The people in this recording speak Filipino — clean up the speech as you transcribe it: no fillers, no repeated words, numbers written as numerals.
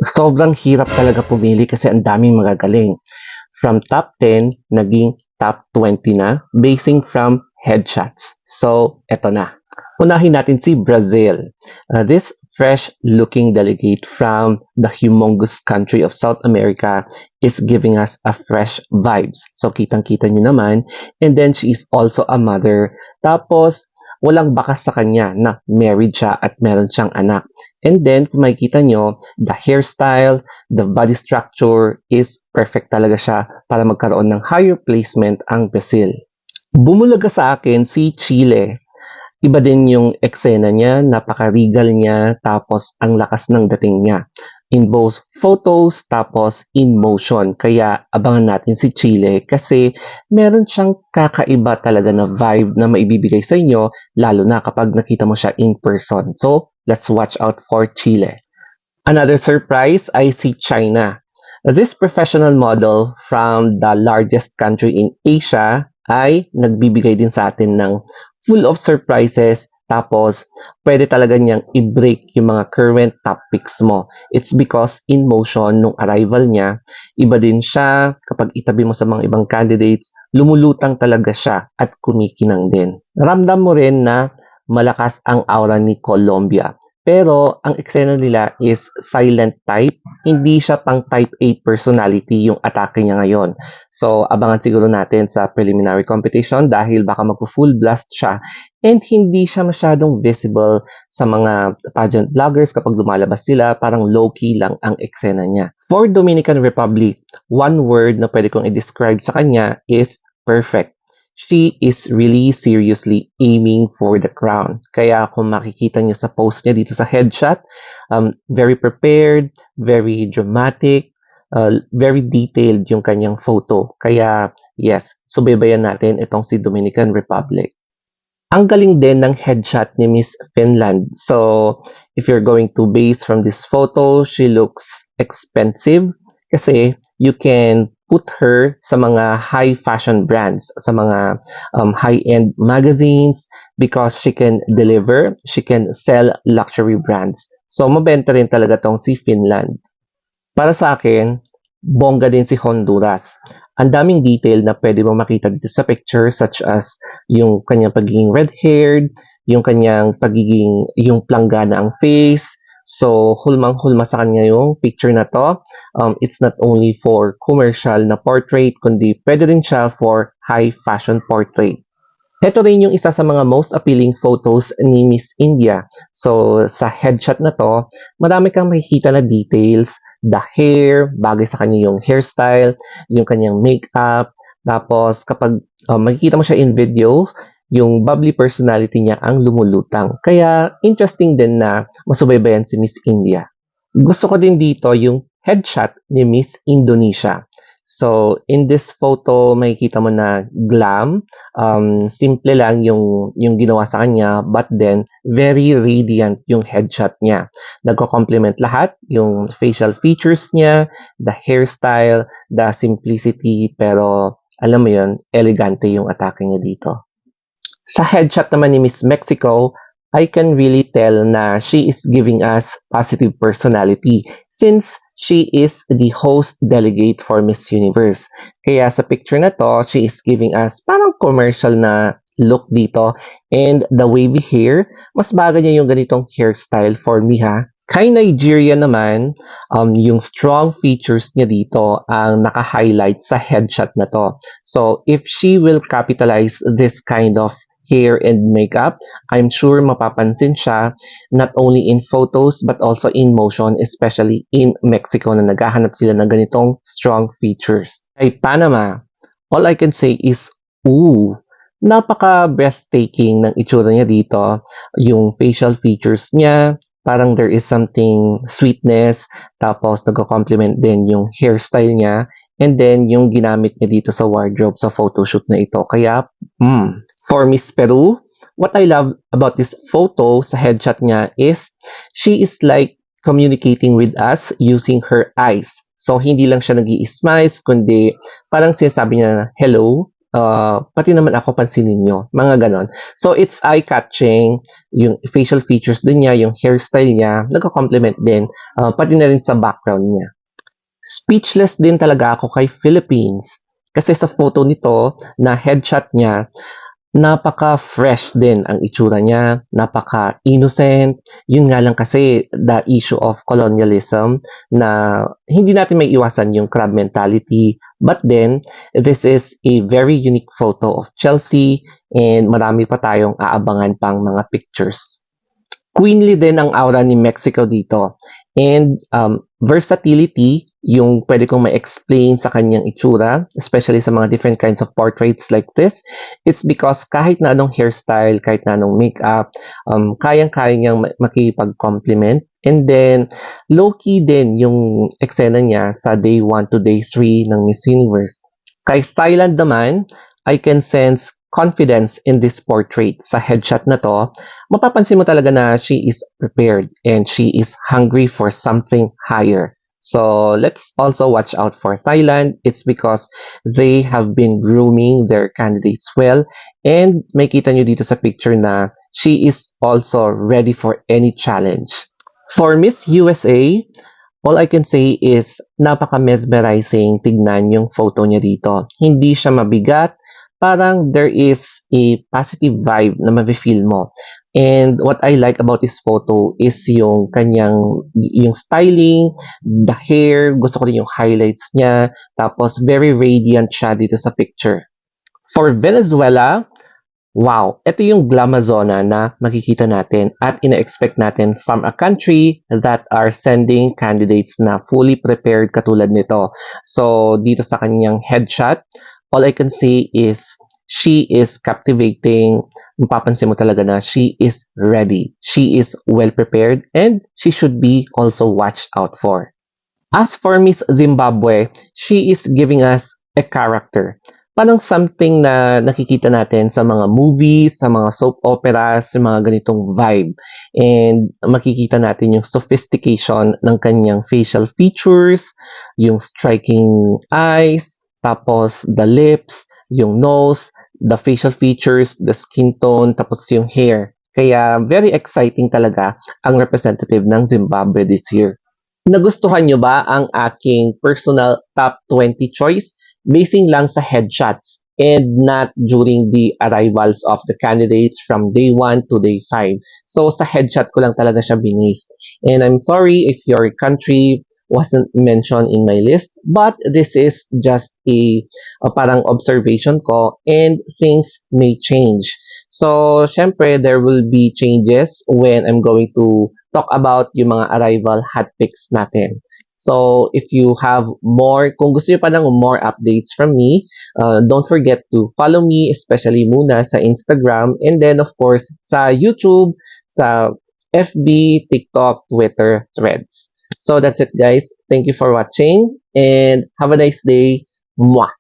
Sobrang hirap talaga pumili kasi ang daming magagaling. From top 10, naging top 20 na, basing from headshots. So, eto na. Unahin natin si Brazil. This fresh-looking delegate from the humongous country of South America is giving us a fresh vibes. So, kitang-kita nyo naman. And then, she is also a mother. Tapos, walang bakas sa kanya na married siya at meron siyang anak. And then, kung makikita nyo, the hairstyle, the body structure is perfect talaga siya para magkaroon ng higher placement ang Brazil. Bumulaga sa akin si Chile. Iba din yung eksena niya, napaka-regal niya, tapos ang lakas ng dating niya. In both photos, tapos in motion. Kaya abangan natin si Chile kasi meron siyang kakaiba talaga na vibe na maibibigay sa inyo, lalo na kapag nakita mo siya in person. So, let's watch out for Chile. Another surprise ay si China. This professional model from the largest country in Asia ay nagbibigay din sa atin ng full of surprises, tapos pwede talaga niyang i-break yung mga current top picks mo. It's because in motion, nung arrival niya, iba din siya. Kapag itabi mo sa mga ibang candidates, lumulutang talaga siya at kumikinang din. Ramdam mo rin na malakas ang aura ni Colombia. Pero ang eksena nila is silent type. Hindi siya pang type A personality yung atake niya ngayon. So, abangan siguro natin sa preliminary competition dahil baka magpo-full blast siya and hindi siya masyadong visible sa mga pageant vloggers kapag lumalabas sila. Parang low-key lang ang eksena niya. For Dominican Republic, one word na pwede kong i-describe sa kanya is perfect. She is really seriously aiming for the crown. Kaya kung makikita niyo sa post niya dito sa headshot, very prepared, very dramatic, very detailed yung kanyang photo. Kaya yes, subaybayan natin itong si Dominican Republic. Ang galing din ng headshot ni Miss Finland. So, if you're going to base from this photo, she looks expensive kasi you can put her sa mga high fashion brands, sa mga high-end magazines because she can deliver, she can sell luxury brands. So, mabenta rin talaga tong si Finland. Para sa akin, bongga din si Honduras. Ang daming detail na pwede mo makita dito sa picture such as yung kanyang pagiging red-haired, yung kanyang pagiging, yung planggana ang face. So, hulmang-hulma sa kanya yung picture na to. It's not only for commercial na portrait, kundi pwede rin siya for high fashion portrait. Ito rin yung isa sa mga most appealing photos ni Miss India. So, sa headshot na to, marami kang makikita na details, the hair, bagay sa kanya yung hairstyle, yung kanyang makeup, tapos kapag makikita mo siya in video, yung bubbly personality niya ang lumulutang. Kaya interesting din na masubaybayan si Miss India. Gusto ko din dito yung headshot ni Miss Indonesia. So, in this photo, makikita mo na glam. Simple lang yung ginawa sa kanya, but then, very radiant yung headshot niya. Nagko-complement lahat, yung facial features niya, the hairstyle, the simplicity, pero alam mo yun, elegante yung atake niya dito. Sa headshot naman ni Miss Mexico, I can really tell na she is giving us positive personality since she is the host delegate for Miss Universe. Kaya sa picture na to, she is giving us parang commercial na look dito. And the wavy hair, mas bagay niya yung ganitong hairstyle for me ha. Kay Nigeria naman, yung strong features niya dito ang naka-highlight sa headshot na to. So, if she will capitalize this kind of hair and makeup, I'm sure mapapansin siya not only in photos but also in motion, especially in Mexico na naghahanap sila ng ganitong strong features. Kay Panama, all I can say is, ooh, napaka-breathtaking ng itsura niya dito. Yung facial features niya, parang there is something sweetness, tapos nagko-complement din yung hairstyle niya, and then yung ginamit niya dito sa wardrobe sa photoshoot na ito. Kaya, for Miss Peru, what I love about this photo sa headshot niya is she is like communicating with us using her eyes. So, hindi lang siya nag-i-smiles, kundi parang sinasabi niya na, hello, pati naman ako pansinin nyo. Mga ganon. So, it's eye-catching. Yung facial features din niya, yung hairstyle niya, nagka-complement din. Pati na rin sa background niya. Speechless din talaga ako kay Philippines. Kasi sa photo nito, na headshot niya, napaka-fresh din ang itsura niya, napaka-innocent. Yun nga lang kasi the issue of colonialism na hindi natin may iwasan yung crab mentality. But then, this is a very unique photo of Chelsea and marami pa tayong aabangan pang mga pictures. Queenly din ang aura ni Mexico dito. And versatility, yung pwede kong ma-explain sa kanyang itsura, especially sa mga different kinds of portraits like this, it's because kahit na anong hairstyle, kahit na anong makeup, kayang-kaya niyang makipag-compliment. And then, low-key din yung eksena niya sa day 1 to day 3 ng Miss Universe. Kay Thailand naman, I can sense confidence in this portrait. Sa headshot na to, mapapansin mo talaga na she is prepared and she is hungry for something higher. So let's also watch out for Thailand. It's because they have been grooming their candidates well, and makita nyo dito sa picture na she is also ready for any challenge. For Miss USA, all I can say is napaka-mesmerizing tignan yung photo niya dito. Hindi siya mabigat, parang there is a positive vibe na mafe-feel mo. And what I like about this photo is yung kanyang yung styling, the hair, gusto ko din yung highlights niya, tapos very radiant siya dito sa picture. For Venezuela, wow, ito yung glamazona na makikita natin at ina-expect natin from a country that are sending candidates na fully prepared katulad nito. So, dito sa kanyang headshot, all I can say is she is captivating. Mapapansin mo talaga na she is ready. She is well prepared and she should be also watched out for. As for Miss Zimbabwe, she is giving us a character. Parang something na nakikita natin sa mga movies, sa mga soap operas, sa mga ganitong vibe. And makikita natin yung sophistication ng kanyang facial features, yung striking eyes, tapos the lips, yung nose, the facial features, the skin tone, tapos yung hair. Kaya very exciting talaga ang representative ng Zimbabwe this year. Nagustuhan nyo ba ang aking personal top 20 choice? Basing lang sa headshots and not during the arrivals of the candidates from day 1 to day 5. So sa headshot ko lang talaga siya binised. And I'm sorry if your country wasn't mentioned in my list, but this is just a parang observation ko and things may change. So, syempre, there will be changes when I'm going to talk about yung mga arrival hot picks natin. So, if you have more, kung gusto niyo pa ng more updates from me, don't forget to follow me, especially muna sa Instagram, and then, of course, sa YouTube, sa FB, TikTok, Twitter, Threads. So, that's it, guys. Thank you for watching, and have a nice day. Mwah!